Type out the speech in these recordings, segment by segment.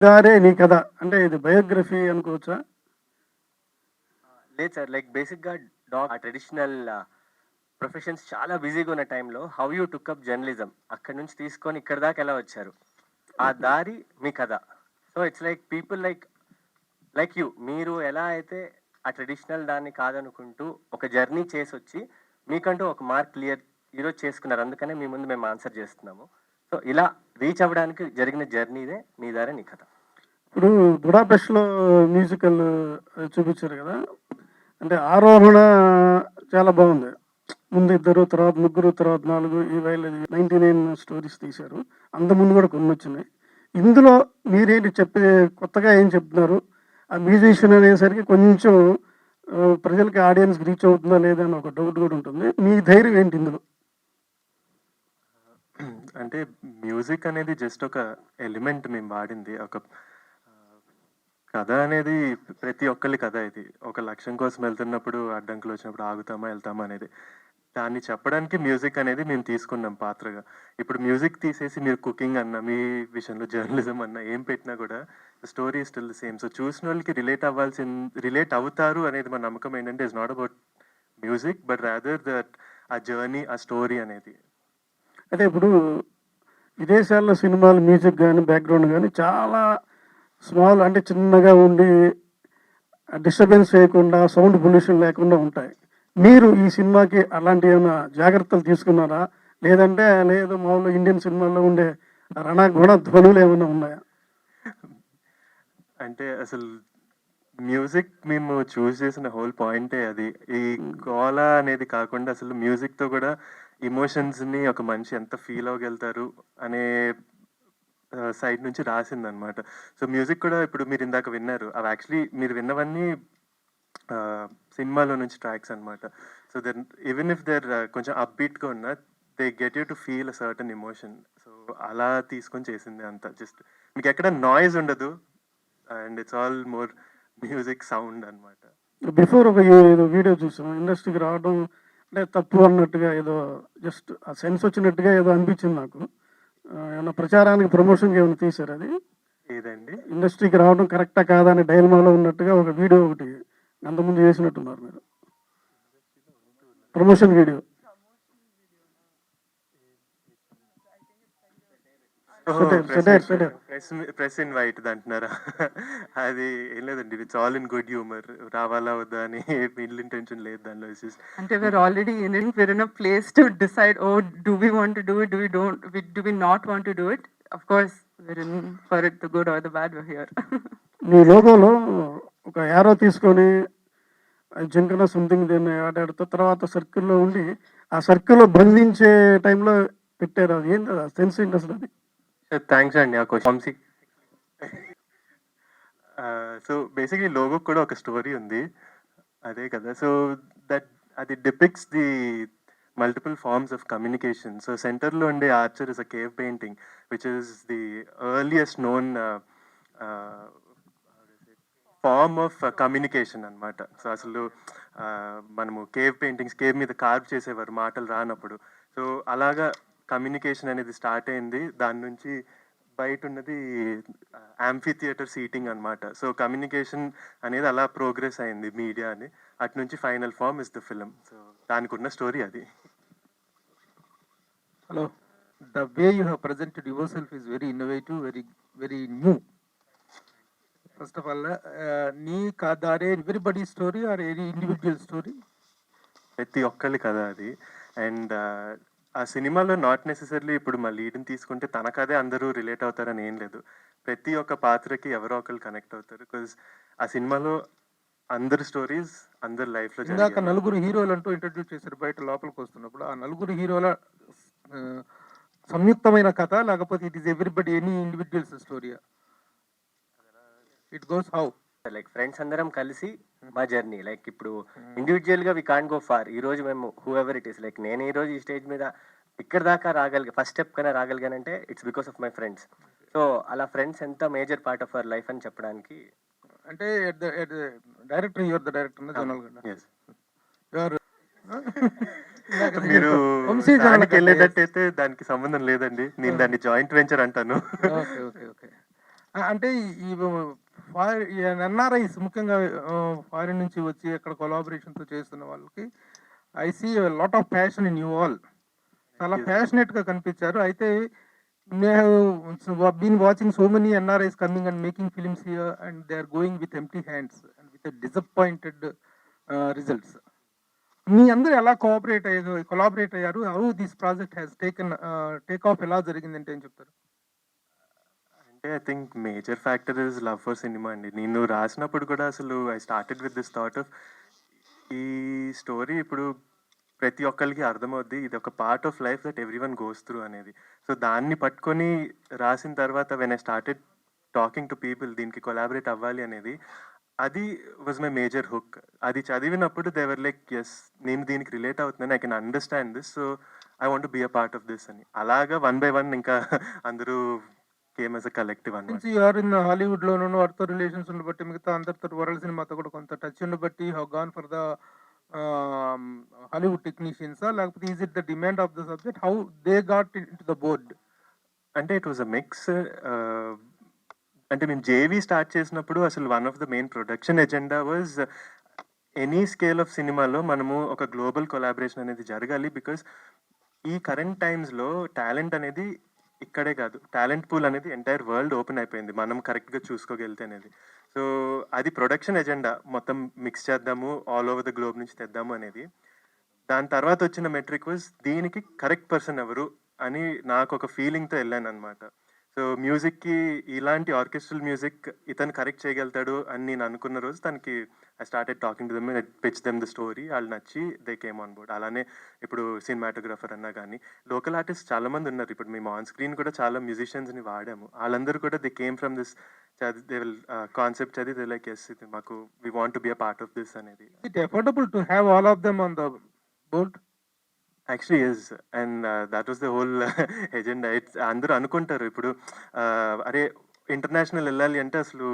'దారే నీ కథ' అంటే ఇది బయోగ్రఫీ అనుకోవచ్చా? లేదు సార్. లైక్ బేసిక్‌గా ఆ ట్రెడిషనల్ ప్రొఫెషన్స్ చాలా బిజీగా ఉన్న టైంలో how you took up journalism అక్కడి నుంచి తీసుకొని ఇక్కడి దాకా ఎలా వచ్చారు? ఆ ఓకే. దారి మీ కథ. So, it's like people like you. మీరు ఎలా అయితే ఆ ట్రెడిషనల్ దాన్ని కాదనుకుంటూ ఒక జర్నీ చేసొచ్చి మీకంటూ ఒక మార్క్ ఈరోజు చేసుకున్నారు. అందుకనే మీ ముందు మేము ఆన్సర్ చేస్తున్నాము. సో, ఇలా రీచ్ అవ్వడానికి జరిగిన జర్నీదే 'నీ దారి నీ కథ.' ఇప్పుడు 'బుడాపెస్ట్‌లో' మ్యూజికల్ చూపిచ్చారు గదా! అంటే ఆరోహణ చాలా బావుంది. ముందు ఇద్దరు, తర్వాత ముగ్గురు, తర్వాత 4 ఈ వైల్ 99 స్టోరీస్ తీశారు. అంతకుముందు గూడా కొన్నొచ్చినాయి. ఇందులో మీరేంటి కొత్తగా ఏం చెప్తున్నారు? ఆ మ్యూజిషియన్ అనేసరికి కొంచెం ప్రజలకి ఆడియన్స్‌కి రీచ్ అవుతుందా లేదా అని ఒక డౌట్ గూడా ఉంటుంది. మీ ధైర్యం ఏంటి ఇందులో? అంటే మ్యూజిక్ అనేది జస్ట్ ఒక ఎలిమెంట్ మేము వాడింది. ఒక కథ అనేది ప్రతి ఒక్కళ్ళ కథ ఇది. ఒక లక్ష్యం కోసం వెళ్తున్నప్పుడు అడ్డంకులు వచ్చినప్పుడు ఆగుతామా, వెళ్తామా అనేది. దాన్ని చెప్పడానికి మ్యూజిక్ అనేది మేము తీసుకున్నాం పాత్రగా. ఇప్పుడు మ్యూజిక్ తీసేసి మీరు కుకింగ్ అన్నా, మీ విషయంలో జర్నలిజం అన్నా ఏం పెట్టినా కూడా story is still the same. So చూసినోళ్ళకి రిలేట్ అవుతారు అనేది మా నమ్మకం ఏంటంటే it's not about music but rather that ఆ జర్నీ, ఆ స్టోరీ అనేది. అంటే ఇప్పుడు విదేశాల్లో సినిమాలు మ్యూజిక్ గాని, బ్యాక్‌గ్రౌండ్ గాని చాలా స్మాల్ అంటే చిన్నగా ఉండి డిస్టర్బెన్స్ చేయకుండా, సౌండ్ పొల్యూషన్ లేకుండా ఉంటాయి. మీరు ఈ సినిమాకి అలాంటి ఏమైనా జాగ్రత్తలు తీసుకున్నారా? లేదంటే లేదు మామూలుగా ఇండియన్ సినిమాల్లో ఉండే రణగుణ ధ్వనులు ఏమైనా ఉన్నాయా? అంటే అసలు మ్యూజిక్ మేము చూస్ చేసిన హోల్ పాయింటే అది. ఈ హ్మ్. గోల అనేది కాకుండా అసలు మ్యూజిక్‌తో కూడా ఎమోషన్స్‌ని ఒక మనిషి ఎంత ఫీల్ అవ్వగలుగుతారు అనే సైడ్ నుంచి రాసిందనమాట. సో, మ్యూజిక్ కూడా ఇప్పుడు మీరిందాక విన్నారు. అవి యాక్చువల్లీ మీరు విన్నవన్నీ సినిమాలో నుంచి ట్రాక్స్ అనమాట. So, then even if there కొంచెం అప్‌బీట్‌గా ఉన్నా they get you to feel a certain emotion. So, అలా తీసుకొని చేసిందే అంతా. జస్ట్ మీకెక్కడ నాయిస్ ఉండదు. And it's all more music sound అనమాట. బిఫోర్ ఒక ఏదో వీడియో చూసాం. ఇండస్ట్రీకి రావడం అంటే తప్పు అన్నట్టుగా ఏదో జస్ట్ ఆ సెన్స్ వచ్చినట్టుగా ఏదో అనిపించింది నాకు. ఏమన్నా ప్రచారానికి ప్రమోషన్‌కి ఏమైనా తీశారా అది? ఏదండి? ఇండస్ట్రీకి రావడం కరెక్టా కాదా అనే డైలమాలో ఉన్నట్టుగా ఒక వీడియో ఒకటి అంతకుముందు చేసినట్టున్నారు మీరు. Promotion video. ఓహో! Satire, press satire, meet. Satire. Press invite అంటున్నారా? అది ఏం లేదండి. It's all in good humour. రావాలా వద్దా అని ఇల్ ఇంటెన్షన్ లేదు దానిలో. It's just Until we're already in it, we're in a place to decide, oh, do we want to do it? Do we not want to do it? Of course, we're in for it, the good or the bad, we're here. మీ లోగోలో ఒక arrow తీసుకొని జింకన something దీన్ని ఆటాడుతూ తర్వాత సర్కిల్‌లో ఉండి, ఆ సర్కిల్‌లో బంధించే టైంలో పెట్టారు. అది ఏంది ఆ సెన్స్ ఏంటి అసలు అది? థాంక్స్ అండి ఆ క్వెషన్. సో, బేసిక్‌లీ లోగోకి కూడా ఒక స్టోరీ ఉంది. అదే కదా! సో, దట్ అది depicts the multiple forms of communication. So, సెంటర్‌లో ఉండే archer is a cave painting which is the earliest known form of communication అనమాట. సో, అసలు మనము కేవ్ మీద కార్వ్ చేసేవారు మాటలు రానప్పుడు. సో, అలాగా కమ్యూనికేషన్ అనేది స్టార్ట్ అయింది. దాని నుంచి బయటున్నది యాంఫీ థియేటర్ సీటింగ్ అనమాట. సో, కమ్యూనికేషన్ అనేది అలా ప్రోగ్రెస్ అయింది మీడియా అని. అటు నుంచి final form is the film. So, దానికున్న స్టోరీ అది. Hello. The way you have presented yourself is very innovative, very new. First of all, Nee Kadare, everybody's story or any individual story? ప్రతి ఒక్కళ్ళి కథ అది. And ఆ సినిమాలో not necessarily ఇప్పుడు మా లీడ్‌ని తీసుకుంటే తన కథే అందరూ రిలేట్ అవుతారని ఏం లేదు. ప్రతి ఒక్క పాత్రకి ఎవరో ఒకళ్ళు కనెక్ట్ అవుతారు. బికాజ్ ఆ సినిమాలో అందరి స్టోరీస్ అందరి లైఫ్‌లో ఇందాక జరిగాయి. నలుగురు హీరోలు అంటూ ఇంట్రడ్యూస్ చేశారు బయట లోపలికి వస్తున్నప్పుడు. ఆ నలుగురు హీరోల సంయుక్తమైన కథ లేకపోతే it is everybody any individuals స్టోరీయా? It goes how? Like friends అందరం కలిసి మా జర్నీ. లైక్ ఇప్పుడు ఇండివిజువల్‌గా వి కాంట్ గో ఫార్. ఈరోజు మేము హూఎవర్ ఇట్ ఈస్ లైక్ నేను ఈరోజు ఈ స్టేజ్ మీద ఇక్కడి దాకా ఫస్ట్ స్టెప్ కన్నా రాగలిగానంటే it's because of my friends. So, అలా ఫ్రెండ్స్ ఎంత major part of our life అని చెప్పడానికి అంటే డైరెక్టర్ యువర్ ద డైరెక్టర్ జోనల్ గంట. యెస్. యువర్ మీరు వంశీ జోనల్ దానికెళ్ళేటట్టయితే దానికి సంబంధం లేదండి. నేను దాన్ని జాయింట్ వెంచర్ అంటాను. Okay okay okay. అంటే ఈ ఎన్ఆర్ఐస్ ముఖ్యంగా ఫారిన్ నుంచి వచ్చి అక్కడ కొలాబరేషన్తో చేస్తున్న వాళ్ళకి I see lot of passion in you all. చాలా ప్యాషనెట్గా కనిపించారు. అయితే been watching so many NRIs coming and making films here and they are going with empty hands and with disappointed results. మీ అందరూ ఎలా కొలాబరేట్ అయ్యారు? How this project has take off ఎలా జరిగిందంటే ఏం చెప్తారు? అంటే I think major factor is love for cinema అండి. నేను రాసినప్పుడు కూడా అసలు I started with this thought of ఈ స్టోరీ ఇప్పుడు ప్రతి ఒక్కరికి అర్థమవుద్ది, ఇది ఒక part of life that every one goes through అనేది. సో దాన్ని పట్టుకొని రాసిన తర్వాత when I started talking to people దీనికి కొలాబరేట్ అవ్వాలి అనేది, అది వాజ్ మై మేజర్ హుక్. అది చదివినప్పుడు దేవర్ లైక్ ఎస్, నేను దీనికి రిలేట్ అవుతున్నాను, I can understand this, so I want be a part of this అని. అలాగా 1 by 1 ఇంకా అందరూ కేమ్ యాజ్ అ కలెక్టివ్ అన్నమాట. Since you are in Hollywood లోను వాటితో రిలేషన్స్ బట్టి మిగతా అందరితో వరల్డ్ సినిమాతో కూడా కొంత టచ్ బట్టి how gone for the Hollywood technicians, లేకపోతే is it the demand of the subject, how they got in to the board? అంటే ఇట్ వాజ్ అ మిక్స్. అంటే మేము జేవీ స్టార్ట్ చేసినప్పుడు అసలు one of the main production agenda was any scale of సినిమాలో మనము ఒక global collaboration అనేది జరగాలి. బికాస్ ఈ కరెంట్ టైమ్స్లో టాలెంట్ అనేది ఇక్కడే కాదు, టాలెంట్ పూల్ అనేది ఎంటైర్ వరల్డ్ ఓపెన్ అయిపోయింది మనం కరెక్ట్గా చూసుకోగలిగితే అనేది. సో అది ప్రొడక్షన్ ఎజెండా, మొత్తం మిక్స్ చేద్దాము, ఆల్ ఓవర్ ద గ్లోబ్ నుంచి తెద్దాము అనేది. దాని తర్వాత వచ్చిన మెట్రిక్ వాజ్ దీనికి కరెక్ట్ పర్సన్ ఎవరు అని నాకు ఒక ఫీలింగ్తో వెళ్ళాను అనమాట. సో మ్యూజిక్కి ఇలాంటి ఆర్కెస్ట్రల్ మ్యూజిక్ ఇతను కరెక్ట్ చేయగలుగుతాడు అని నేను అనుకున్న రోజు తనకి I started talking to them, pitch them the story. వాళ్ళు నచ్చి దే కేమ్ ఆన్ బోర్డ్. అలానే ఇప్పుడు సినిమాటోగ్రఫర్ అన్నా కానీ లోకల్ ఆర్టిస్ట్ చాలా మంది ఉన్నారు. ఇప్పుడు మేము ఆన్ స్క్రీన్ కూడా చాలా మ్యూజిషియన్స్ని వాడాము. వాళ్ళందరూ కూడా they came from this they will concept చదివి దే లైక్ ఎస్, ఇది మాకు we want to be a part of this అనేది. It affordable to have all of them on the board? Actually is, and that was the whole agenda. It's అందరూ అనుకుంటారు ఇప్పుడు అరే international వెళ్ళాలి అంటే అసలు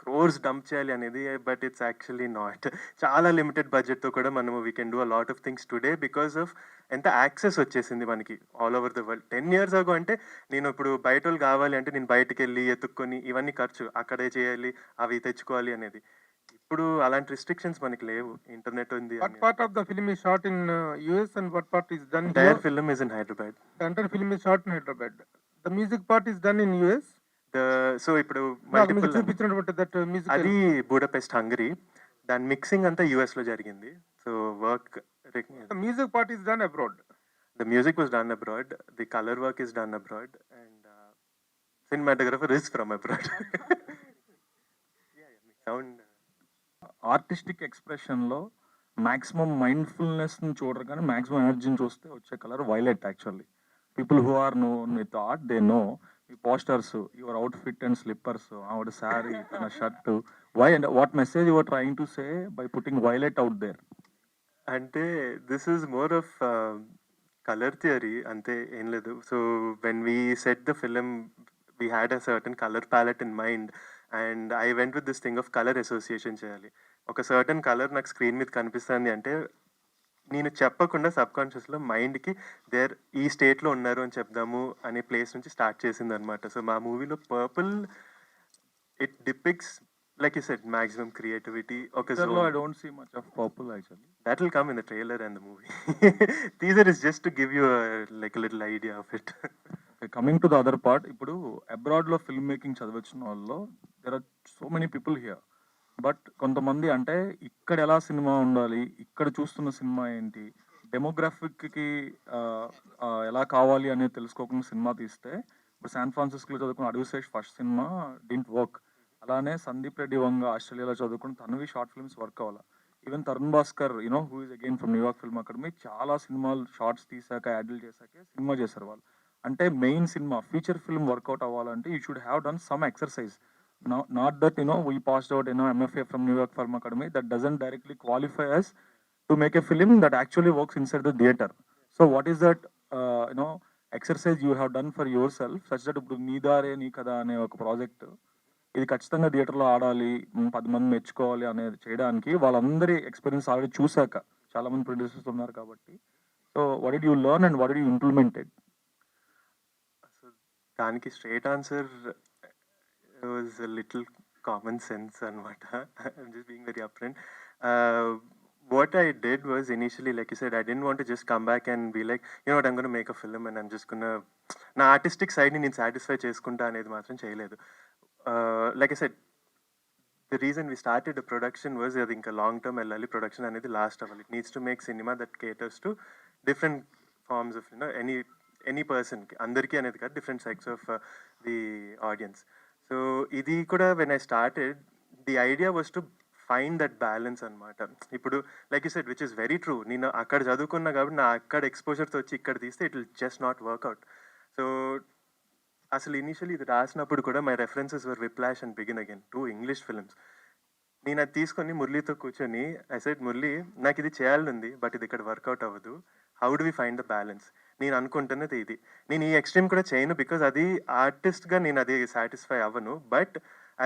క్రోర్స్ డంప్ చేయాలి అనేది, బట్ ఇట్స్ యాక్చువల్లీ నాట్. చాలా లిమిటెడ్ బడ్జెట్తో కూడా మనము we can do a lot of things today because of ఎంత యాక్సెస్ వచ్చేసింది మనకి all over the world. 10 years ago అంటే నేను ఇప్పుడు బయట వాళ్ళు కావాలి అంటే నేను బయటకు వెళ్ళి ఎత్తుక్కొని ఇవన్నీ ఖర్చు, అక్కడే చేయాలి, అవి తెచ్చుకోవాలి అనేది. ఇప్పుడు అలాంటి రిస్ట్రిక్షన్స్ మనకి లేవు, ఇంటర్నెట్ ఉంది. What part of the film is shot in US and what part is done entire here? Film is in Hyderabad. The entire film is shot in Hyderabad. The music part is done in US. So ఇప్పుడు నాకు మీకు multiple, చూపించినటువంటి that music అది Budapest Hungary, దాని mixing అంతా US లో జరిగింది. So work, music part is done abroad. The music was done abroad, the colour work is done abroad, and cinematographer is from abroad. Sound artistic ఎక్స్ప్రెషన్లో maximum మైండ్ఫుల్నెస్ని చూడరు కానీ maximum ఎనర్జీని చూస్తే వచ్చే colour violet. Actually people who are known with art they know. ఈ posters, your outfit and slippers, ఆవిడ శారీ, తన shirt, why and what message your trying to say by putting violet out there? అంటే this is more of colour theory, అంతే, ఏం లేదు. So when we set the film we had a certain colour palette in mind, and I went with this thing of colour association చేయాలి. ఒక certain colour నాకు screen మీద కనిపిస్తుంది అంటే నేను చెప్పకుండా సబ్కాన్షియస్లో మైండ్కి దేర్ ఈ స్టేట్లో ఉన్నారు అని చెప్దాము అనే ప్లేస్ నుంచి స్టార్ట్ చేసింది అనమాట. సో మా మూవీలో purple it depicts like you said maximum creativity. ఒక I don't see much of purple actually. that will come in the trailer and the movie. Teaser is just to give you like a little idea of it. Coming to the other part, ఇప్పుడు అబ్రాడ్లో film making చదివించిన వాళ్ళు there are so many people here. But కొంతమంది అంటే ఇక్కడ ఎలా cinema ఉండాలి, ఇక్కడ చూస్తున్న సినిమా ఏంటి, డెమోగ్రాఫిక్కి ఎలా కావాలి అనేది తెలుసుకోకుండా సినిమా తీస్తే, ఇప్పుడు శాన్ ఫ్రాన్సిస్కోలో చదువుకున్న Adivi Sesh first cinema didn't work. అలానే సందీప్ రెడ్డి వంగ ఆస్ట్రేలియాలో చదువుకుని తనవి షార్ట్ ఫిల్మ్స్ వర్క్ అవ్వాలి. Even Tarun Bhaskar you know who is again from New York film academy, చాలా సినిమాలు షార్ట్స్ తీసాక యాడ్లు చేశాకే సినిమా చేశారు వాళ్ళు. అంటే main cinema feature film work out అవ్వాలంటే you should have done some exercise. Not that we passed out MFA from New York Film Academy, that doesn't directly qualify us to make a film that actually works inside the theater. So what is that exercise you have done for yourself such that ఇప్పుడు నీదారే నీ కదా అనే ఒక project ఇది ఖచ్చితంగా థియేటర్లో ఆడాలి, 10 మంది మెచ్చుకోవాలి అనేది చేయడానికి వాళ్ళందరి ఎక్స్పీరియన్స్ ఆల్రెడీ చూశాక చాలా మంది ప్రొడ్యూసర్స్ ఉన్నారు కాబట్టి, so what did you learn and what did you implemented? దానికి straight answer was a little common sense anamata. I'm just being very upfront. Uh, what I did was initially, like you said, I didn't want to just come back and be like, you know what, I'm going to make a film and I'm just going to నా artistic సైడ్ని నేను satisfy చేసుకుంటా అనేది మాత్రం చేయలేదు. Like I said, the reason we started production was అది ఇంకా long term వెళ్ళాలి, ప్రొడక్షన్ అనేది లాస్ట్ అవ్వాలి. It needs to make cinema that caters to different forms of any పర్సన్కి, అందరికీ అనేది కాదు, different sects of the audience. So ఇది కూడా when I started, the idea was to find that balance అనమాట. ఇప్పుడు like you said, which is very true. నేను అక్కడ చదువుకున్నా కాబట్టి నా అక్కడ ఎక్స్పోజర్తో వచ్చి ఇక్కడ తీస్తే it will just not work out. So అసలు ఇనిషియలీ ఇది రాసినప్పుడు కూడా my references were Whiplash and Begin Again, 2 English films. నేను అది తీసుకొని మురళీతో కూర్చొని ఐ సెడ్, మురళీ నాకు ఇది చేయాలనుంది బట్ ఇది ఇక్కడ వర్కౌట్ అవ్వదు, how do we find the balance? నేను అనుకుంటున్నది ఇది. నేను ఈ ఎక్స్ట్రీమ్ కూడా చేయను బికాజ్ అది ఆర్టిస్ట్గా నేను అది సాటిస్ఫై అవ్వను. బట్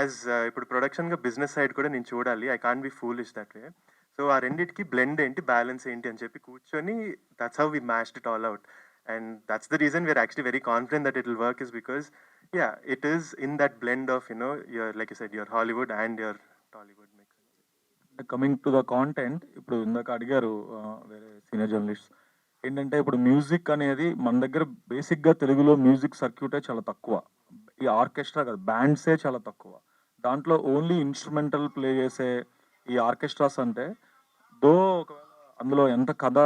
యాజ్ ఇప్పుడు ప్రొడక్షన్గా బిజినెస్ సైడ్ కూడా నేను చూడాలి, I can't be foolish that way. So ఆ రెండింటికి బ్లెండ్ ఏంటి, బ్యాలెన్స్ ఏంటి అని చెప్పి కూర్చొని that's how we matched it all out. And that's the reason we're actually very confident that it will work, is because yeah, it is in that blend of, you know, your, like you said, your Hollywood and your Tollywood mix. Coming to the content, ఇప్పుడు ఇందాక అడిగారు వేరే senior journalist, ఏంటంటే ఇప్పుడు music అనేది మన దగ్గర బేసిక్గా తెలుగులో మ్యూజిక్ సర్క్యూటే చాలా తక్కువ. ఈ ఆర్కెస్ట్రా కాదు, బ్యాండ్సే చాలా తక్కువ. దాంట్లో ఓన్లీ ఇన్స్ట్రుమెంటల్ ప్లే చేసే ఈ ఆర్కెస్ట్రాస్ అంటే, దో ఒకవేళ అందులో ఎంత కథ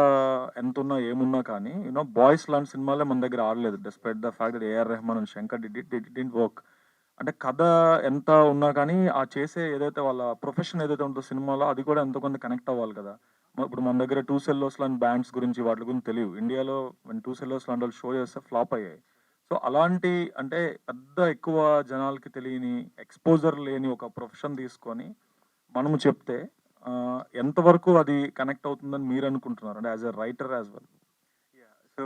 ఎంత ఉన్నా ఏమున్నా కానీ, యూనో బాయ్స్ లాంటి సినిమాలే మన దగ్గర ఆడలేదు, despite the fact that A R Rahman and Shankar did work. అంటే కథ ఎంత ఉన్నా కానీ ఆ చేసే ఏదైతే వాళ్ళ ప్రొఫెషన్ ఏదైతే ఉంటుందో సినిమాలో, అది కూడా ఎంతో కొంత కనెక్ట్ అవ్వాలి కదా. ఇప్పుడు మన దగ్గర 2 సెల్లోస్ లాంటి బ్యాండ్స్ గురించి వాటి గురించి తెలియదు. ఇండియాలో 2 సెల్లోస్ లాంటి వాళ్ళు షో చేస్తే ఫ్లాప్ అయ్యాయి. సో అలాంటి అంటే పెద్ద ఎక్కువ జనాలకి తెలియని, ఎక్స్పోజర్ లేని ఒక ప్రొఫెషన్ తీసుకొని మనము చెప్తే ఎంతవరకు అది కనెక్ట్ అవుతుందని మీరు అనుకుంటున్నారు, అంటే as a writer as well? So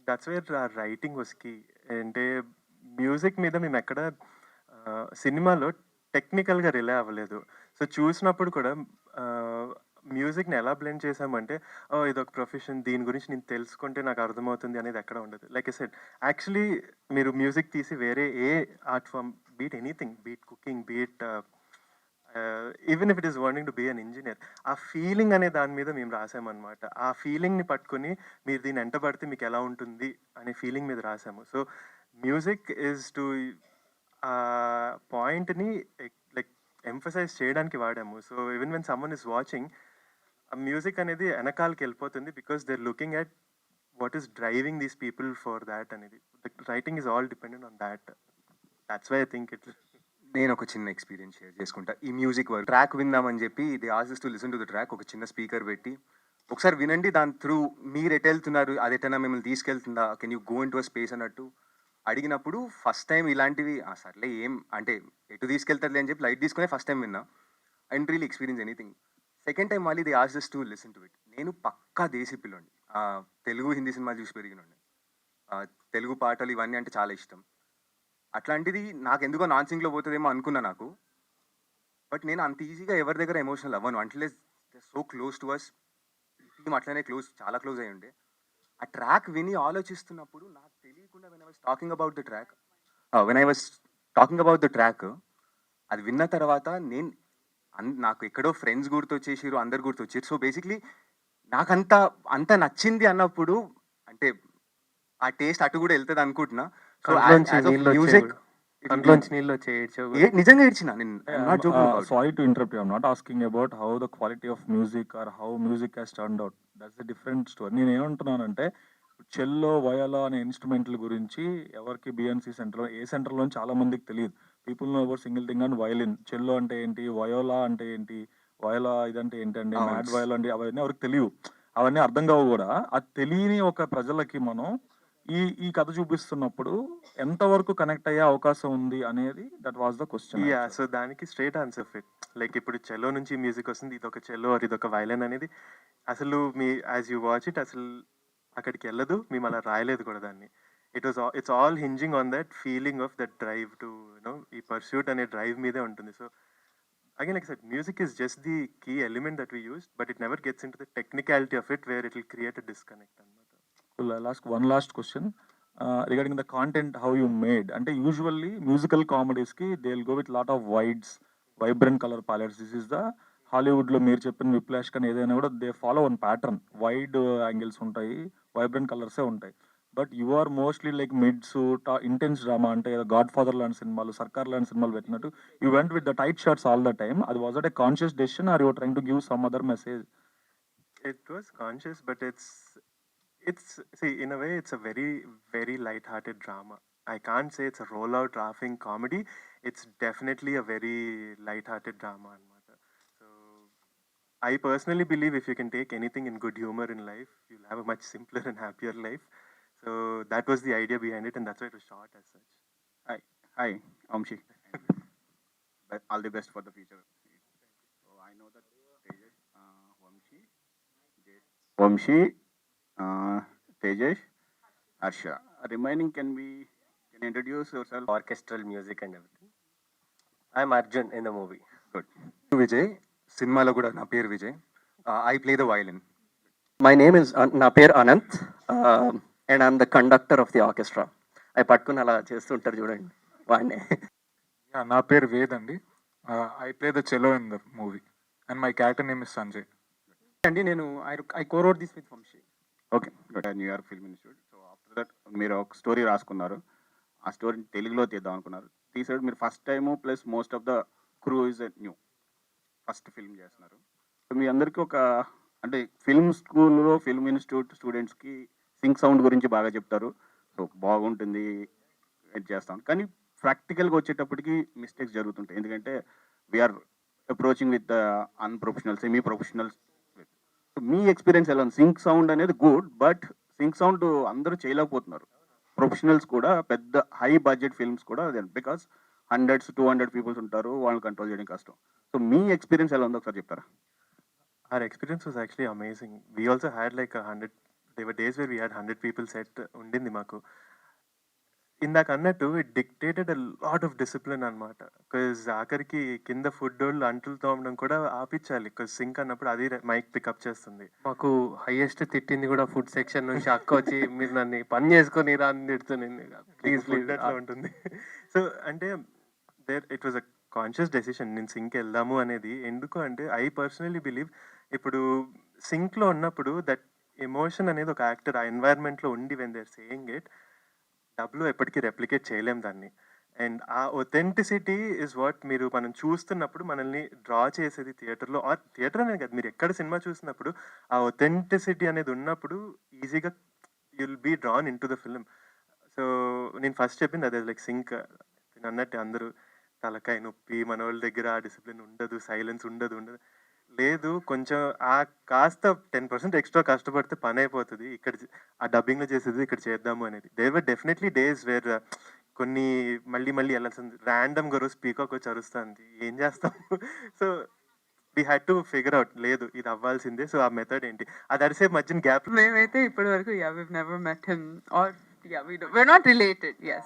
that's where writing was key. అంటే మ్యూజిక్ మీద మేము ఎక్కడ సినిమాలో టెక్నికల్గా రిలే అవ్వలేదు. సో చూసినప్పుడు కూడా మ్యూజిక్ని ఎలా బ్లెండ్ చేసామంటే, ఇదొక ప్రొఫెషన్, దీని గురించి నేను తెలుసుకుంటే నాకు అర్థమవుతుంది అనేది ఎక్కడ ఉండదు. లైక్ ఐ సెడ్, యాక్చువల్లీ మీరు మ్యూజిక్ తీసి వేరే ఏ art form, be it anything, be it cooking, be it even if it is wanting to be an engineer, ఆ ఫీలింగ్ అనే దాని మీద మేము రాసామన్నమాట. ఆ ఫీలింగ్ని పట్టుకొని మీరు దీన్ని ఎంట పడితే మీకు ఎలా ఉంటుంది అనే ఫీలింగ్ మీద రాసాము. సో మ్యూజిక్ ఈజ్ టు ఆ పాయింట్ని లైక్ ఎంఫసైజ్ చేయడానికి వాడాము. So even when someone is watching, ఆ మ్యూజిక్ అనేది వెనకాలకి వెళ్ళిపోతుంది because they are looking at what is driving these people for that అనేది. Writing is all dependent on that. That's why I think it. నేను ఒక చిన్న ఎక్స్పీరియన్స్ షేర్ చేసుకుంటా. ఈ మ్యూజిక్ వర్క్ ట్రాక్ విందామని చెప్పి ఇది as is to listen to the track, ఒక చిన్న స్పీకర్ పెట్టి ఒకసారి వినండి, దాని త్రూ మీరు ఎటు వెళ్తున్నారు, అది ఎటైనా మిమ్మల్ని తీసుకెళ్తుందా, can you go in to a space అన్నట్టు అడిగినప్పుడు ఫస్ట్ టైం ఇలాంటివి సర్లే ఏం అంటే ఎటు తీసుకెళ్తారులే అని చెప్పి లైట్ తీసుకునే ఫస్ట్ టైం విన్నా. And really experience anything. Second time మళ్ళీ the as is to listen to it. నేను పక్కా దేశీ పిల్లండి, తెలుగు హిందీ సినిమాలు చూసి పెరిగినండి, తెలుగు పాటలు ఇవన్నీ అంటే చాలా ఇష్టం. అట్లాంటిది నాకు ఎందుకో నాన్ సింగ్లో పోతుందేమో అనుకున్నా నాకు. బట్ నేను అంత ఈజీగా ఎవరి దగ్గర ఎమోషనల్ అవ్వను, అంటే so close to us. Team అట్లనే చాలా క్లోజ్ అయ్యి ఉండే. ఆ ట్రాక్ విని ఆలోచిస్తున్నప్పుడు నాకు తెలియకుండా when I was talking about the track, అది విన్న తర్వాత నాకు ఎక్కడో ఫ్రెండ్స్ గుర్తొచ్చేసారు, అందరు గుర్తొచ్చారు. సో బేసిక్లీ నాకు అంత నచ్చింది అన్నప్పుడు అంటే ఆ టేస్ట్ అటు కూడా వెళ్తుంది అనుకుంటున్నా. సో మ్యూజిక్ నిజంగా ఇచ్చిన sorry to interrupt you, I'm not asking about how the quality of music or how music has turned out, that's a different story. నేను ఏమంటున్నానంటే, చెల్లో వయోలా అనే ఇన్స్ట్రుమెంట్ల గురించి ఎవరికి బిఎన్సి సెంటర్లో ఏ సెంటర్లో చాలా మందికి తెలియదు. People know about single thing and violin. Cello అంటే ఏంటి, వయోలా అంటే ఏంటి, వయోలా ఇదంటే ఏంటండి, మ్యాడ్ వయోలా అంటే అవన్నీ ఎవరికి తెలియవు, అవన్నీ అర్థం కావు కూడా. అది తెలియని ఒక ప్రజలకి మనం ఈ కథ చూపిస్తున్నప్పుడు ఎంతవరకు కనెక్ట్ అయ్యే అవకాశం ఉంది అనేది, that was the question. Yeah, so దానికి స్ట్రైట్ ఆన్సర్ ఫిట్. లైక్ ఇప్పుడు చెల్లో నుంచి మ్యూజిక్ వస్తుంది, ఇదొక చెల్లో అది ఇదొక వైలెన్ అనేది అసలు మీ యాజ్ యూ వాచ్ ఇట్ అసలు అక్కడికి వెళ్ళదు, మేము అలా రాయలేదు కూడా దాన్ని. It's all hinging on that feeling of that drive to you know, ఈ పర్స్యూట్ అనే డ్రైవ్ మీదే ఉంటుంది. So again, like I said, music is just the key element that we use, but it never gets into the technicality of it where it will create a disconnect. I'll ask one last question. Regarding the content how you made. అంటే usually musical కామెడీస్కి they will go with lot of wides, vibrant colour palettes. This is the హాలీవుడ్లో మీరు చెప్పిన Whiplash కానీ ఏదైనా కూడా they follow one pattern, wide angles ఉంటాయి, వైబ్రెంట్ కలర్సే ఉంటాయి. But you are mostly like mids, intense drama, అంటే గాడ్ ఫాదర్ లాంటి సినిమాలు, సర్కార్ లాంటి సినిమాలు పెట్టినట్టు you went with the tight shirts all the time. అది was at a conscious decision or you trying to give some other message? It was conscious, but it's see, in a way it's a very very light-hearted drama. I can't say it's a rollout laughing comedy. It's definitely a very light-hearted drama anamata. So I personally believe if you can take anything in good humor in life, you'll have a much simpler and happier life. So that was the idea behind it, and that's why it was shot as such. Hi, Amshi. All the best for the future. So I know that Tejas, Vamshi, Tejas, Harsha. Remaining, can you introduce yourself? Orchestral music and everything. I'm Arjun in the movie. Good. Vijay, సినిమాలో కూడా నా పేరు Vijay. I play the violin. My name is నా పేరు Anant, and I'm the conductor of the orchestra. I పట్టుకుని అలా చేస్తుంటారు చూడండి వాడినే. నా పేరు వేద్ అండి. I play the cello in the movie and my character name is Sanjay. అండి నేను I cowrote this with Vamshi. Okay, new york film institute. So after that మీరు ఒక స్టోరీ రాసుకున్నారు, ఆ స్టోరీని తెలుగులో తీద్దాం అనుకున్నారు. తీసాడు మీరు first time, plus most of the crew is new, first film చేస్తున్నారు. సో మీ అందరికీ ఒక అంటే ఫిల్మ్ స్కూల్లో ఫిల్మ్ ఇన్స్టిట్యూట్ స్టూడెంట్స్కి సింక్ సౌండ్ గురించి బాగా చెప్తారు, సో బాగుంటుంది చేస్తాం. కానీ ప్రాక్టికల్గా వచ్చేటప్పటికి మిస్టేక్స్ జరుగుతుంటాయి, ఎందుకంటే we're approaching with the unprofessional, semi professionals. మీ ఎక్స్పీరియన్స్ ఎలా ఉంది? సింక్ సౌండ్ అనేది గుడ్, బట్ సింక్ సౌండ్ అందరూ చేయలేకపోతున్నారు. ప్రొఫెషనల్స్ కూడా, పెద్ద హై బడ్జెట్ ఫిల్మ్స్ కూడా, బికాస్ 100-200 పీపుల్స్ ఉంటారు, వాళ్ళని కంట్రోల్ చేయడం కష్టం. సో మీ ఎక్స్పీరియన్స్ ఎలా ఉందో ఒకసారి చెప్తారా? Our experience was actually amazing. We also had like 100. There were days where we had 100 people set undindi maku. ఇందాక అన్నట్టు it dictated a lot of discipline అనమాట. బికాజ్ ఆఖరికి కింద ఫుడ్ వాళ్ళు అంటులు తోమడం కూడా ఆపించాలి, బికాజ్ సింక్ అన్నప్పుడు అది మైక్ పికప్ చేస్తుంది. మాకు హైయెస్ట్ తిట్టింది కూడా ఫుడ్ సెక్షన్ నుంచి అక్క వచ్చి మీరు నన్ను పని చేసుకొని రా అని తిడుతుంది. ప్లీజ్ ఫుడ్ అట్లా ఉంటుంది. సో అంటే it was a conscious decision నేను సింక్ వెళ్దాము అనేది. ఎందుకు అంటే ఐ పర్సనలీ బిలీవ్ ఇప్పుడు సింక్లో ఉన్నప్పుడు దట్ ఎమోషన్ అనేది ఒక యాక్టర్ ఆ ఎన్వైర్న్మెంట్లో ఉండి when they are saying it, డబ్లో ఎప్పటికీ రెప్లికేట్ చేయలేం దాన్ని. అండ్ ఆ ఒథెంటిసిటీ ఇస్ వాట్ మీరు మనం చూస్తున్నప్పుడు మనల్ని డ్రా చేసేది థియేటర్లో, ఆర్ థియేటర్ అనేది కాదు, మీరు ఎక్కడ సినిమా చూసినప్పుడు ఆ ఒథెంటిసిటీ అనేది ఉన్నప్పుడు ఈజీగా you'll be drawn in to the film. So నేను ఫస్ట్ చెప్పింది అదే, లైక్ సింక్ నేను అన్నట్టు అందరూ తలకాయ నొప్పి, మన వాళ్ళ దగ్గర ఆ డిసిప్లిన్ ఉండదు, సైలెన్స్ ఉండదు లేదు. కొంచెం ఆ కాస్త 10% ఎక్స్ట్రా కష్టపడితే పని అయిపోతుంది. ఇక్కడ ఆ డబ్బింగ్లో చేసేది ఇక్కడ చేద్దాము అనేది. There were definitely days where కొన్ని మళ్ళీ వెళ్ళాల్సింది, ర్యాండమ్గా రోజు స్పీకాక్ వచ్చి అరుస్తుంది, ఏం చేస్తాము. So we had to figure out, లేదు ఇది అవ్వాల్సిందే. సో ఆ మెథడ్ ఏంటి, అది అరిసే మధ్యన గ్యాప్. మేమైతే ఇప్పటి వరకు we've never met him, or we're not related, yes.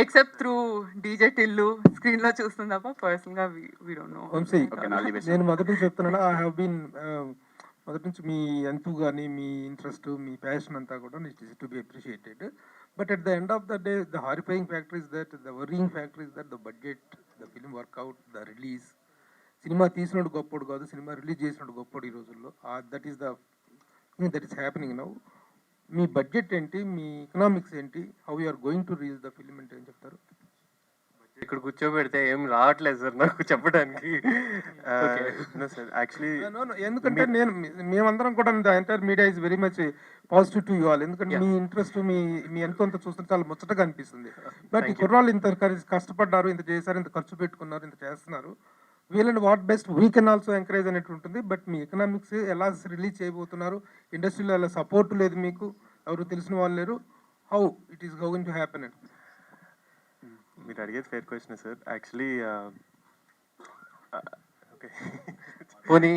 Except through DJ Tillu, screen లో చూస్తుంది తప్ప పర్సనల్ గా we don't know. వంశీ, నేను మొదటి నుంచి చెప్తున్నాను, ఐ హావ్ బీన్ మొదటి నుంచి మీ ఎంతు కానీ మీ ఇంట్రెస్ట్, మీ ప్యాషన్ అంతా కూడా it is to be appreciated. But at the end of the day the horrifying factor is that, the worrying factor is that the budget, the film work out, the release. Cinema తీసినట్టు గొప్పడు కాదు, cinema release చేసినట్టు గొప్పడు ఈ రోజుల్లో. That is the that is happening now. మీ budget ఏంటి, మీ ఎకనామిక్స్ ఏంటి, how you are going to reach the film అంటే ఏం చెప్తారు? ఇక్కడ కూర్చోబెడితే ఏం రావట్లేదు సార్ నాకు చెప్పడానికి. యాక్చువల్లీ ఎందుకంటే మేమందరం కూడా the entire media is very much positive to you all. ఎందుకంటే మీ ఇంట్రెస్ట్, మీ ఎంతో చూస్తుంటే చాలా ముచ్చటగా అనిపిస్తుంది. బట్ ఈ కుర్రాళ్ళు ఇంత కష్టపడ్డారు, ఇంత చేశారు, ఇంత ఖర్చు పెట్టుకున్నారు, ఇంత చేస్తున్నారు, వీళ్ళని what best we can also encourage అనేటు ఉంటుంది. బట్ మీ ఎకనామిక్స్ ఎలా రిలీజ్ చేయబోతున్నారు, ఇండస్ట్రీలో ఎలా సపోర్ట్ లేదు, మీకు ఎవరు తెలిసిన వాళ్ళు లేరు, how it is going to happen? మీరు అడిగేది fair question sir. Actually okay, పోనీ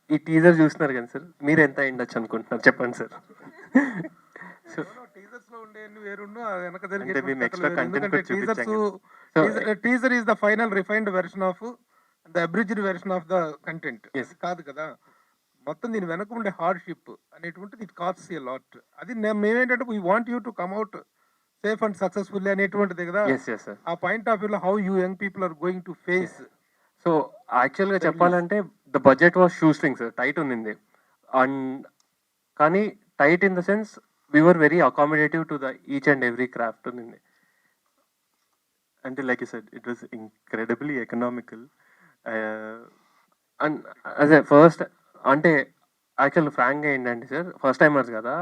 ఈ టీజర్ చూస్తున్నారు కదా సార్, మీరు ఎంత అయిండొచ్చు అనుకుంటున్నారు చెప్పండి సార్. టీజర్స్ లో ఉండే వేరుండు, వెనక అంటే మేము extra content కూడా చూపించాం teaser is the final refined version of the abridged version of the content కాదు కదా. మొత్తం దీని వెనక ఉండే హార్డ్షిప్ అనేటువంటిది ఇట్ కాస్ట్ ఎ లాట్. అది మేమేంటంటే we want you to come at safe and successful అనేటువంటిది కదా. Yes yes sir. ఆ పాయింట్ ఆఫ్ వ్యూలో how you young people are going to face. So యాక్చువల్గా చెప్పాలంటే the budget was shoestring sir, tight ఉన్నింది. And కానీ tight in the sense we were very accommodative to the each and every craft ఉన్నింది. అంటే like you said it was incredibly economical. And అదే first అంటే actual ఫ్రాంక్గా ఏంటంటే sir, first timers కదా,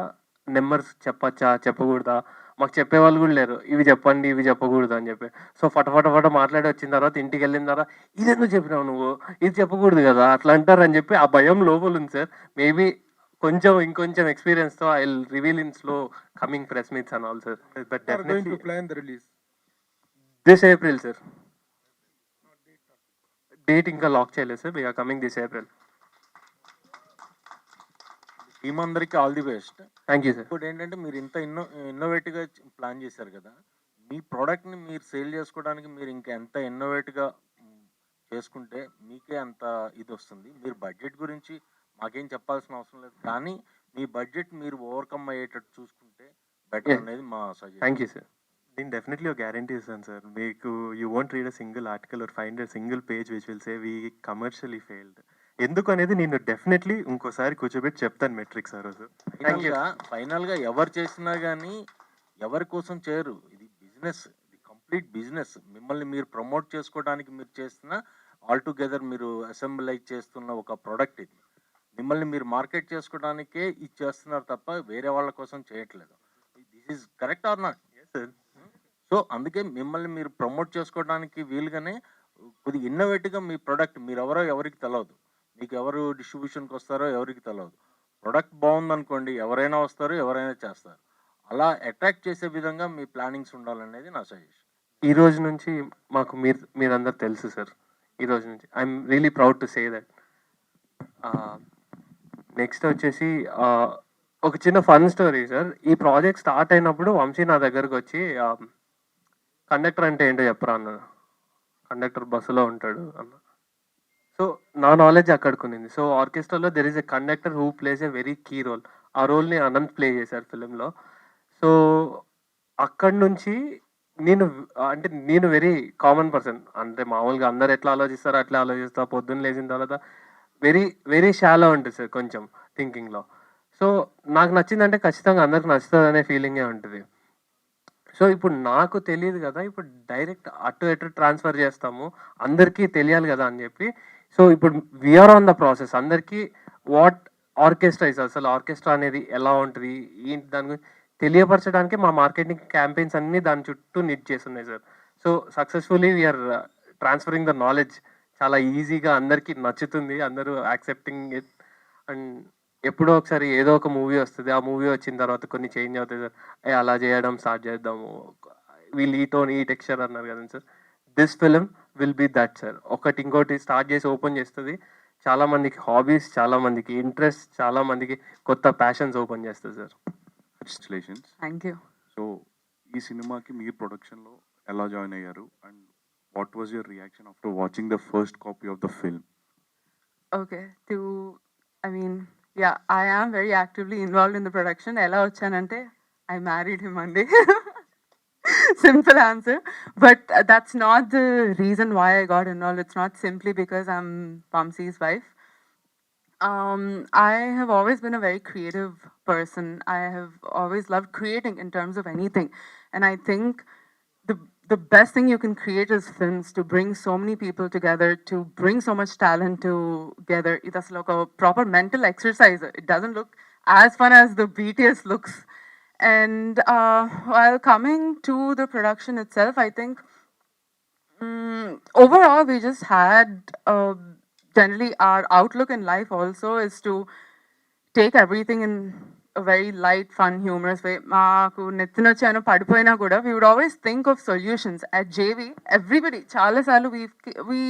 numbers చెప్పచ్చా చెప్పకూడదా మాకు చెప్పేవాళ్ళు కూడా లేరు, ఇవి చెప్పండి ఇవి చెప్పకూడదు అని చెప్పి. సో ఫట మాట్లాడి వచ్చిన తర్వాత ఇంటికి వెళ్ళిన తర్వాత ఇది ఎందుకు చెప్పినావు నువ్వు, ఇది చెప్పకూడదు కదా అట్లా అంటారు అని చెప్పి ఆ భయం లోపల ఉంది సార్. మేబీ ఇంకొంచెం ఎక్స్పీరియన్స్తో I will reveal in slow coming press meets and all sir. But definitely plan the release this April sir. Date ఇంకా లాక్ చేయలేదు sir, we are coming this April. Team అందరికీ all the best. Thank you sir. ఇప్పుడు ఏంటంటే మీరు ఇంత ఇన్నోవేటివ్గా plan చేశారు కదా, మీ ప్రోడక్ట్ని మీరు సేల్ చేసుకోవడానికి మీరు ఇంకా ఎంత ఇన్నోవేటివ్గా చేసుకుంటే మీకే అంత ఇది వస్తుంది. మీరు బడ్జెట్ గురించి మాకేం చెప్పాల్సిన అవసరం లేదు, కానీ మీ బడ్జెట్ మీరు ఓవర్కమ్ అయ్యేటట్టు చూసుకుంటే బెటర్ అనేది మా సజెషన్. Thank you sir. నేను డెఫినెట్లీ ఒక గ్యారంటీ ఇస్తాను సార్ మీకు. You won't read a single article are find a single page which will say we commercially failed. ఎందుకు అనేది నేను డెఫినెట్లీ ఇంకోసారి కూర్చోబెట్టి చెప్తాను మెట్రిక్స్ ఆ రోజు. ఫైనల్గా ఎవరు చేసినా కానీ ఎవరి కోసం చేయరు, ఇది బిజినెస్, ఇది కంప్లీట్ బిజినెస్. మిమ్మల్ని మీరు ప్రమోట్ చేసుకోవడానికి మీరు చేస్తున్న ఆల్ టుగెదర్ మీరు అసెంబ్లైజ్ చేస్తున్న ఒక ప్రోడక్ట్ ఇది. మిమ్మల్ని మీరు మార్కెట్ చేసుకోవడానికే ఇది చేస్తున్నారు తప్ప వేరే వాళ్ళ కోసం చేయట్లేదు. This is correct or not? So అందుకే మిమ్మల్ని మీరు ప్రమోట్ చేసుకోవడానికి వీలుగానే కొద్దిగా ఇన్నోవేటివ్గా మీ ప్రోడక్ట్, మీరు ఎవరికి తెలియదు, మీకు ఎవరు డిస్ట్రిబ్యూషన్కి వస్తారో ఎవరికి తెలియదు. ప్రోడక్ట్ బాగుందనుకోండి ఎవరైనా వస్తారు, ఎవరైనా చేస్తారు. అలా అట్రాక్ట్ చేసే విధంగా మీ ప్లానింగ్స్ ఉండాలనేది నా సజెషన్. ఈ రోజు నుంచి మాకు మీరందరూ తెలుసు సార్. ఈ రోజు నుంచి I'm really proud to say that. Next వచ్చేసి ఒక చిన్న ఫన్ స్టోరీ సార్. ఈ ప్రాజెక్ట్ స్టార్ట్ అయినప్పుడు వంశీ నా దగ్గరకు వచ్చి కండక్టర్ అంటే ఏంటో చెప్పరా అన్నాడు. కండక్టర్ బస్సులో ఉంటాడు అన్న. సో నా నాలెడ్జ్ అక్కడికి ఉన్నింది. సో ఆర్కెస్ట్రాలో there is a conductor who plays a very key role. ఆ రోల్ని అనంత్ ప్లే చేశారు ఫిలింలో. సో అక్కడి నుంచి నేను వెరీ కామన్ పర్సన్, అంటే మామూలుగా అందరు ఎట్లా ఆలోచిస్తారో అట్లా ఆలోచిస్తా. పొద్దున్న లేచిన తర్వాత వెరీ వెరీ షాలో ఉంటుంది సార్ కొంచెం థింకింగ్లో. సో నాకు నచ్చిందంటే ఖచ్చితంగా అందరికి నచ్చుతుంది అనే ఫీలింగే ఉంటుంది. సో ఇప్పుడు నాకు తెలియదు కదా, ఇప్పుడు డైరెక్ట్ అటు ట్రాన్స్ఫర్ చేస్తాము, అందరికీ తెలియాలి కదా అని చెప్పి. సో ఇప్పుడు వీఆర్ ఆన్ ద ప్రాసెస్. అందరికీ వాట్ ఆర్కెస్ట్రా ఇస్, అసలు ఆర్కెస్ట్రా అనేది ఎలా ఉంటుంది ఏంటి దాని గురించి తెలియపరచడానికి మా మార్కెటింగ్ క్యాంపెయిన్స్ అన్నీ దాని చుట్టూ నిట్ చేస్తున్నాయి sir. So successfully we are transferring the knowledge. చాలా ఈజీగా అందరికీ నచ్చుతుంది, అందరూ యాక్సెప్టింగ్ ఇట్. అండ్ ఎప్పుడో ఒకసారి ఏదో ఒక మూవీ వస్తుంది, ఆ మూవీ వచ్చిన తర్వాత కొన్ని చేంజ్ అవుతాయి సార్. అలా చేయడం స్టార్ట్ చేద్దాము, వీళ్ళు ఈ టోన్ ఈ టెక్స్చర్ అన్నారు కదా sir. This film will be that sir. ఇంకోటి స్టార్ట్ చేసి ఓపెన్ చేస్తుంది. చాలా మందికి హాబీస్, చాలా మందికి ఇంట్రెస్ట్, చాలా మందికి కొత్త ప్యాషన్స్ ఓపెన్ చేస్తుంది sir. Congratulations. Thank you. So ఈ సినిమాకి మీరు ప్రొడక్షన్లో ఎలా జాయిన్ అయ్యారు and what was your reaction after watching the first copy of the film? Okay, yeah, I am very actively involved in the production. Ella vachanante, I married him one day. Simple answer. But that's not the reason why I got involved. It's not simply because I'm Pamsi's wife. I have always been a very creative person. I have always loved creating in terms of anything. And I think the best thing you can create is films, to bring so many people together, to bring so much talent together. It's like a proper mental exercise. It doesn't look as fun as the BTS looks. And while coming to the production itself, I think overall we just had generally our outlook in life also is to take everything in a very light, fun, humorous way. Maaku nettinochano padipoyina kuda we would always think of solutions. At JV, everybody chala salu we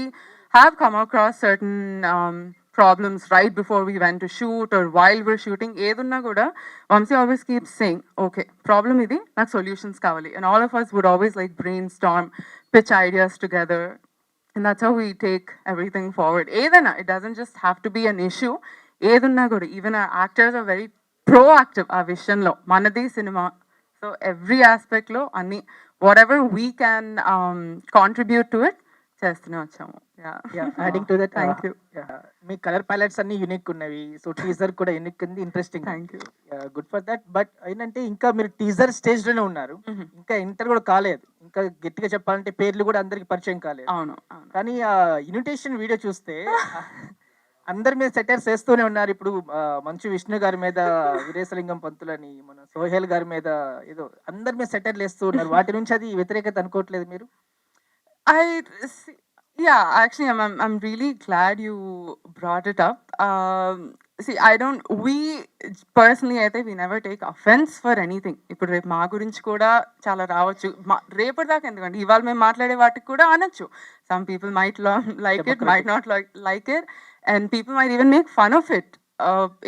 have come across certain problems right before we went to shoot or while we're shooting. Edunna kuda Vamsi always keeps saying, okay, problem idi, nak solutions kavali. And all of us would always like brainstorm, pitch ideas together. And that's how we take everything forward. Edana, it doesn't just have to be an issue. ఏదున్నా కూడా even actors are very proactive ఆ విషయంలో. మనది cinema, so every ఆస్పెక్ట్లో అన్ని whatever we can contribute to it చేస్తూనే వచ్చాము. Adding to that thank you. మీ కలర్ ప్యాలెట్స్ అన్ని యూనిక్ ఉన్నవి, సో టీజర్ కూడా యూనిక్ ఉంది, interesting. Thank you. Good for that. But ఏంటంటే ఇంకా మీరు టీజర్ స్టేజ్ లోనే ఉన్నారు, ఇంకా ఎంటర్ కూడా కాలేదు. ఇంకా గట్టిగా చెప్పాలంటే పేర్లు కూడా అందరికి పరిచయం కాలేదు. అవును అవును. కానీ ఆ ఇన్విటేషన్ వీడియో చూస్తే అందరి మీద సెటర్స్ వేస్తూనే ఉన్నారు. ఇప్పుడు మంచు విష్ణు గారి మీద వీరేశలింగం పంతులని, మన సోహెల్ గారి మీద ఏదో అందరి మీద సెటర్లు వేస్తూ ఉన్నారు. వాటి నుంచి అది వ్యతిరేకత అనుకోవట్లేదు మీరు? I see, yeah, actually, I'm really glad you brought it up. See, we personally, I think we never take offense for anything. ఇప్పుడు రేపు మా గురించి కూడా చాలా రావచ్చు. రేపటి దాకా ఎందుకంటే ఇవాళ మేము మాట్లాడే వాటికి కూడా అనొచ్చు. Some people might like it, might not like it, and people might even make fun of it.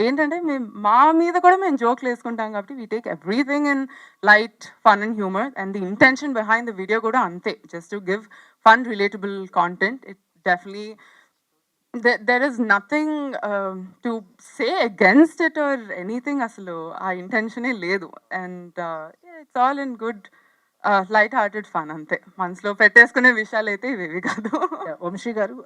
ఏంటంటే మేము మా మీద కూడా మేము జోక్లు వేసుకుంటాం కాబట్టి we take everything in light fun and humour, and the intention behind the video కూడా అంతే, just to give fun relatable content. It definitely there is nothing to say against it or anything. అసలు ఆ ఇంటెన్షనే లేదు, and it's all in good light hearted fun అంతే. మనసులో పెట్టేసుకునే విషయాలు అయితే ఇవేవి కాదు. వంశీ గారు,